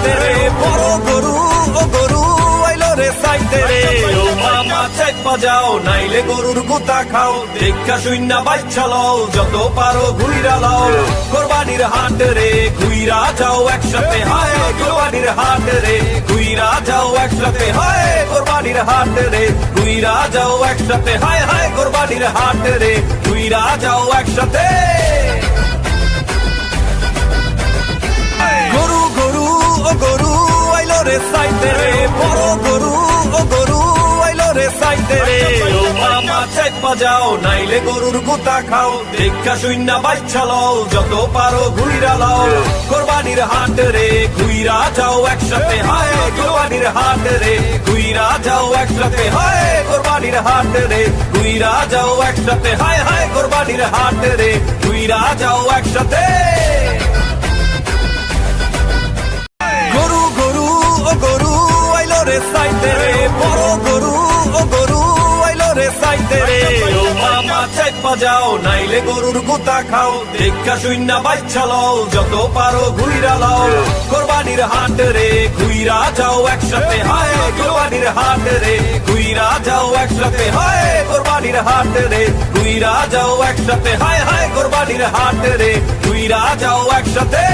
সাইতে রে বড় গরু ও গরু আইলো রে সাইতে রে ও মামা চাইপা যাও নাইলে গরুর গুতা খাও দেখা শুইনা বাচ্চা লও যত পারো ঘুইরা লাও কোরবানির হাট রে ঘুইরা যাও একসাথে হায় কোরবানির হাট রে ঘুইরা যাও একসাথে হায় কোরবানির হাট রে ঘুইরা যাও একসাথে হায় হায় কোরবানির হাট রে ঘুইরা যাও একসাথে গরু গরু ও গরু আইলো রে সাইতে রে বড় গরু ও গরু আইলো রে সাইতে রে ও মামা চাইপা যাও নাইলে গরুর গুতা খাও দেখা শুইনা বাচ্চা লও যত পারো ঘুইরা লাও কোরবানির হাট রে ঘুইরা যাও একসাথে হায় কোরবানির হাট রে ঘুইরা যাও একসাথে হায় কোরবানির হাট রে ঘুইরা যাও একসাথে হায় হায় কোরবানির হাট রে ঘুইরা যাও একসাথে গরু গরু ও গরু আইলো রে সাইতে রে বড় গরু ও গরু আইলো রে সাইতে রে ও মামা চাইপা যাও নাইলে গরুর গুতা খাও দেখা শুইনা বাচ্চা লও যত পারো ঘুইরা লাও কোরবানির হাট রে ঘুইরা যাও একসাথে হায় কোরবানির হাট রে ঘুইরা যাও একসাথে হায় কোরবানির হাট রে ঘুইরা যাও একসাথে হায় হায় কোরবানির হাট রে ঘুইরা যাও একসাথে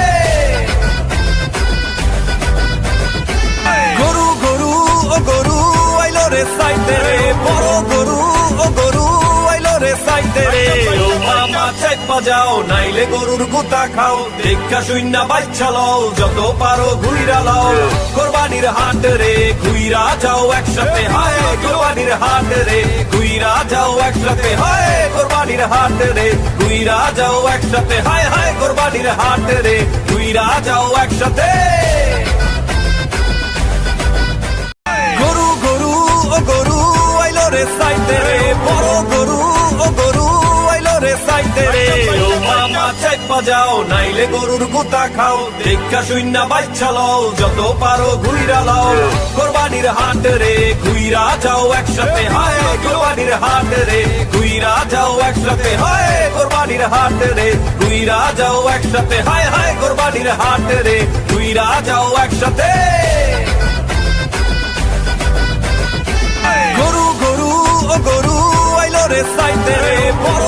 গরু গরু ও গরু আইলো রে সাইতে রে বড় গরু ও গরু আইলো রে সাইতে রে ও মামা চাইপা যাও নাইলে গরুর গুতা খাও দেখা শুইনা বাচ্চা লও যত পারো ঘুইরা লাও কোরবানির হাট রে ঘুইরা যাও একসাথে হায় কোরবানির হাট রে ঘুইরা যাও একসাথে হায় কোরবানির হাট রে ঘুইরা যাও একসাথে হায় হায় কোরবানির হাট রে ঘুইরা যাও একসাথে গরু গরু ও গরু আইলো রে সাইতে রে বড় গরু ও গরু আইলো রে সাইতে রে ও মামা চাইপা যাও নাইলে গরুর গুতা খাও দেখা শুইনা বাচ্চা লও যত পারো ঘুইরা লাও কোরবানির হাট রে ঘুইরা যাও একসাথে হায় কোরবানির হাট রে ঘুইরা যাও একসাথে হায় কোরবানির হাট রে ঘুইরা যাও একসাথে হায় হায় কোরবানির হাট রে ঘুইরা যাও একসাথে গরু গরু ও গরু আইলো রে সাইতে রে বড়